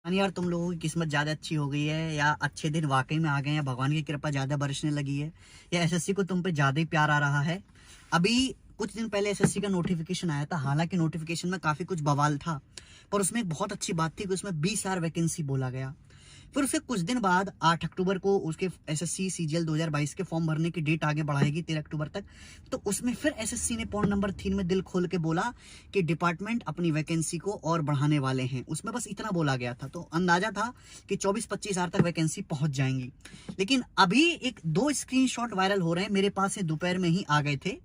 यार तुम लोगों की किस्मत ज्यादा अच्छी हो गई है, या अच्छे दिन वाकई में आ गए हैं, भगवान की कृपा ज्यादा बरसने लगी है, या एसएससी को तुम पे ज्यादा ही प्यार आ रहा है। अभी कुछ दिन पहले एसएससी का नोटिफिकेशन आया था। हालांकि नोटिफिकेशन में काफी कुछ बवाल था, पर उसमें एक बहुत अच्छी बात थी कि उसमें 20,000 वैकेंसी बोला गया। फिर उसके कुछ दिन बाद 8 अक्टूबर को उसके एसएससी सीजीएल 2022 के फॉर्म भरने की डेट आगे बढ़ाएगी 13 अक्टूबर तक। तो उसमें फिर एसएससी ने पॉइंट नंबर 3 में दिल खोल के बोला कि डिपार्टमेंट अपनी वैकेंसी को और बढ़ाने वाले हैं। उसमें बस इतना बोला गया था, तो अंदाजा था कि 24-25 हज़ार तक वैकेंसी पहुंच जाएंगी। लेकिन अभी एक दो स्क्रीनशॉट वायरल हो रहे हैं, मेरे पास से दोपहर में ही आ गए थे,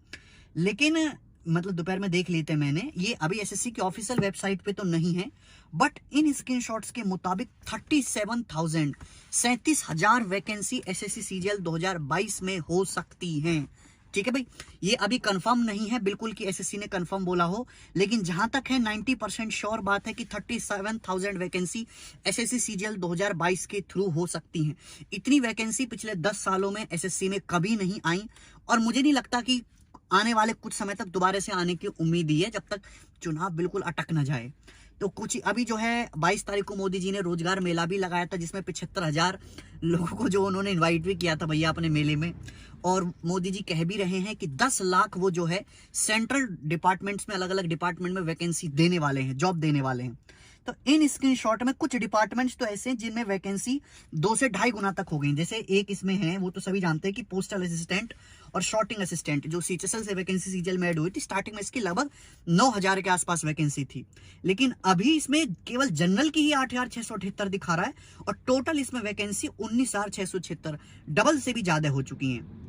लेकिन मतलब दोपहर में देख लेते मैंने। ये अभी एसएससी की ऑफिशियल वेबसाइट पे तो नहीं है, बट इन स्क्रीनशॉट्स के मुताबिक 37,000 वैकेंसी एसएससी सीजीएल 2022 में हो सकती हैं। ठीक है भाई, ये अभी कंफर्म नहीं है बिल्कुल कि एसएससी ने कंफर्म बोला हो, लेकिन जहां तक है 90% श्योर बात है कि 37,000 वैकेंसी एसएससी सीजीएल 2022 के थ्रू हो सकती हैं। इतनी वैकेंसी पिछले 10 सालों में एसएससी में कभी नहीं आई, और मुझे नहीं लगता कि आने वाले कुछ समय तक दोबारा से आने की उम्मीद ही है, जब तक चुनाव बिल्कुल अटक ना जाए। तो कुछ अभी जो है 22 तारीख को मोदी जी ने रोजगार मेला भी लगाया था, जिसमें 75,000 लोगों को जो उन्होंने इनवाइट भी किया था भैया अपने मेले में। और मोदी जी कह भी रहे हैं कि 10 लाख वो जो है सेंट्रल डिपार्टमेंट्स में, अलग अलग डिपार्टमेंट में वैकेंसी देने वाले हैं, जॉब देने वाले हैं। तो इन स्क्रीनशॉट में कुछ डिपार्टमेंट्स तो ऐसे हैं जिनमें वैकेंसी 2 से 2.5 गुना तक हो गई। जैसे एक इसमें है, वो तो सभी जानते हैं कि पोस्टल असिस्टेंट और शॉर्टिंग असिस्टेंट, जो सीएचएसएल से वैकेंसी सीजीएल में ऐड हुई थी। स्टार्टिंग में इसकी लगभग 9,000 के आसपास वैकेंसी थी, लेकिन अभी इसमें केवल जनरल की ही 8,678 दिखा रहा है, और टोटल इसमें वैकेंसी 19,676, डबल से भी ज्यादा हो चुकी हैं।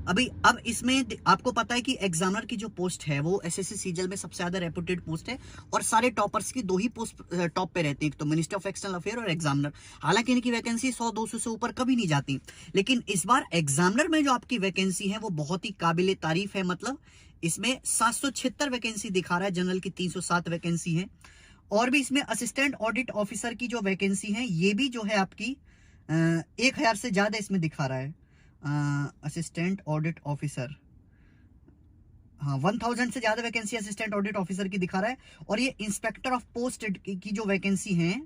अब इसमें आपको पता है कि एग्जामिनर की जो पोस्ट है वो एसएससी सीजीएल में सबसे ज्यादा रेपुटेड पोस्ट है, और सारे टॉपर्स की 2 ही पोस्ट टॉप पे रहती है, एक तो मिनिस्टर ऑफ एक्सटर्नल अफेयर और एग्जामिनर। हालांकि इनकी वैकेंसी 100-200 से ऊपर कभी नहीं जाती, लेकिन इस बार एग्जामिनर में जो आपकी वैकेंसी है वो बहुत ही काबिले तारीफ है। मतलब इसमें 776 वैकेंसी दिखा रहा है, जनरल की 307 वैकेंसी है। और भी इसमें असिस्टेंट ऑडिट ऑफिसर की जो वैकेंसी है, ये भी जो है आपकी 1,000 से ज्यादा इसमें दिखा रहा है। असिस्टेंट ऑडिट ऑफिसर, हाँ 1,000 से ज्यादा वैकेंसी असिस्टेंट ऑडिट ऑफिसर की दिखा रहा है। और ये इंस्पेक्टर ऑफ पोस्ट की जो वैकेंसी है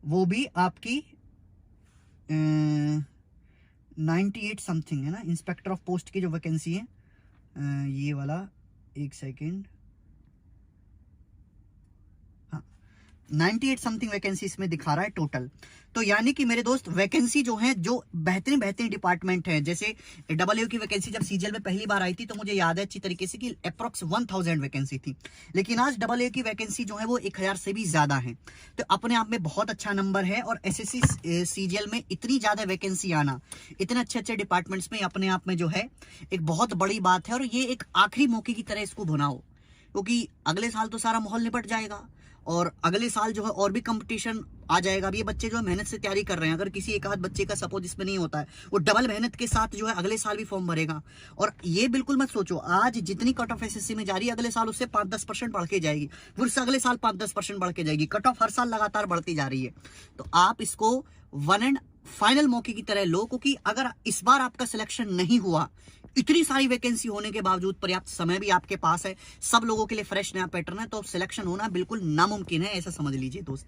वो भी आपकी 98 समथिंग है ना। इंस्पेक्टर ऑफ पोस्ट की जो वैकेंसी है, ये वाला, एक सेकेंड, 98 समथिंग वैकेंसी इसमें दिखा रहा है टोटल। तो यानी कि मेरे दोस्त वैकेंसी जो है, जो बेहतरीन बेहतरीन डिपार्टमेंट है, जैसे डबल की वैकेंसी जब सीजीएल में पहली बार आई थी तो मुझे याद है अच्छी तरीके से कि अप्रोक्स 1,000 वैकेंसी थी, लेकिन आज डबल की वैकेंसी जो है वो 1,000 से भी ज्यादा है। तो अपने आप में बहुत अच्छा नंबर है, और एसएससी सीजीएल में इतनी ज्यादा वैकेंसी आना इतने अच्छे अच्छे डिपार्टमेंट्स में अपने आप में जो है एक बहुत बड़ी बात है। और ये एक आखिरी मौके की तरह इसको भुनाओ, क्योंकि अगले साल तो सारा माहौल निपट जाएगा, और अगले साल जो है और भी कंपटीशन आ जाएगा। अब ये बच्चे जो है मेहनत से तैयारी कर रहे हैं, अगर किसी एक आध बच्चे का सपोज इसमें नहीं होता है, वो डबल मेहनत के साथ जो है अगले साल भी फॉर्म भरेगा। और ये बिल्कुल मत सोचो आज जितनी कट ऑफ एसएससी में जा रही है, अगले साल उससे 5-10% बढ़ के जाएगी, फिर उससे अगले साल 5-10% बढ़ के जाएगी। कट ऑफ हर साल लगातार बढ़ती जा रही है। तो आप इसको वन एंड फाइनल मौके की तरह लो, क्योंकि अगर इस बार आपका सिलेक्शन नहीं हुआ, इतनी सारी वैकेंसी होने के बावजूद, पर्याप्त समय भी आपके पास है, सब लोगों के लिए फ्रेश नया पैटर्न है, तो सिलेक्शन होना बिल्कुल नामुमकिन है, ऐसा समझ लीजिए दोस्त।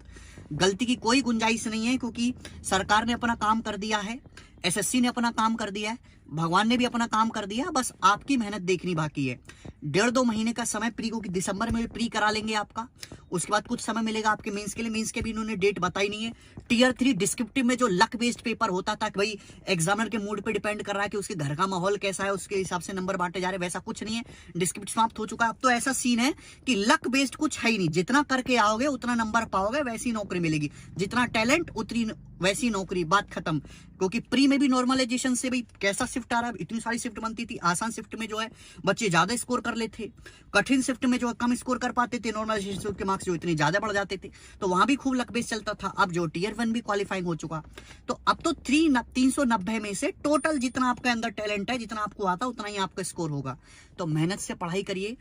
गलती की कोई गुंजाइश नहीं है, क्योंकि सरकार ने अपना काम कर दिया है, एसएससी ने अपना काम कर दिया है, भगवान ने भी अपना काम कर दिया, बस आपकी मेहनत देखनी बाकी है। 1.5-2 महीने का समय प्री को, कि दिसंबर में प्री करा लेंगे आपका, उसके बाद कुछ समय मिलेगा आपके मेंस के लिए। मेंस के भी इन्होंने डेट बताई नहीं है। टियर 3 डिस्क्रिप्टिव में जो लक बेस्ड पेपर होता था कि भाई एग्जामिनर के मूड पे डिपेंड कर रहा है कि उसके घर का माहौल कैसा है, उसके हिसाब से नंबर बांटे जा रहे, वैसा कुछ नहीं है। डिस्क्रिप्टिव समाप्त हो चुका है। अब तो ऐसा सीन है कि लक बेस्ड कुछ है ही नहीं, जितना करके आओगे उतना नंबर पाओगे, वैसी नौकरी मिलेगी, जितना टैलेंट उतनी वैसी नौकरी, बात खत्म। क्योंकि प्री में भी नॉर्मलाइजेशन से भाई कैसा शिफ्ट आ रहा है, इतनी सारी शिफ्ट बनती थी। आसान शिफ्ट में जो है बच्चे ज्यादा स्कोर कर लेते, कठिन शिफ्ट में जो है कम स्कोर कर पाते थे, नॉर्मलाइजेशन के मार्क्स जो इतने ज्यादा बढ़ जाते थे, तो वहां भी खूब लक बेस चलता था। अब जो टियर 1 भी क्वालिफाइंग हो चुका, तो अब तो 390 में से टोटल जितना आपके अंदर टैलेंट है, जितना आपको आता उतना ही आपका स्कोर होगा। तो मेहनत से पढ़ाई करिए।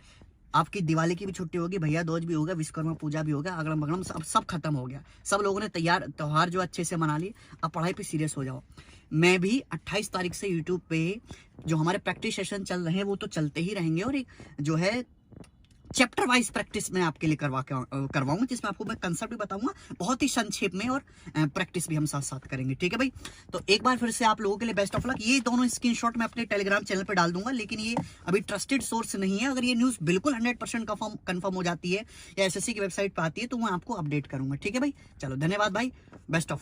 आपकी दिवाली की भी छुट्टी होगी, भैया दूज भी होगा, विश्वकर्मा पूजा भी होगा, अगड़म बगड़म सब खत्म हो गया। सब लोगों ने त्योहार जो अच्छे से मना लिए, अब पढ़ाई पे सीरियस हो जाओ। मैं भी 28 तारीख से यूट्यूब पे जो हमारे प्रैक्टिस सेशन चल रहे हैं वो तो चलते ही रहेंगे, और एक जो है चैप्टर वाइज प्रैक्टिस मैं आपके लिए करवाऊंगा, जिसमें आपको मैं कंसेप्ट भी बताऊंगा बहुत ही संक्षेप में, और प्रैक्टिस भी हम साथ साथ करेंगे। ठीक है भाई, तो एक बार फिर से आप लोगों के लिए बेस्ट ऑफ लक। ये दोनों स्क्रीनशॉट मैं अपने टेलीग्राम चैनल पर डाल दूंगा, लेकिन ये अभी ट्रस्टेड सोर्स नहीं है। अगर ये न्यूज़ बिल्कुल 100% कंफर्म हो जाती है या एसएससी की वेबसाइट पर आती है तो मैं आपको अपडेट करूंगा। ठीक है भाई, चलो धन्यवाद भाई, बेस्ट ऑफ लक।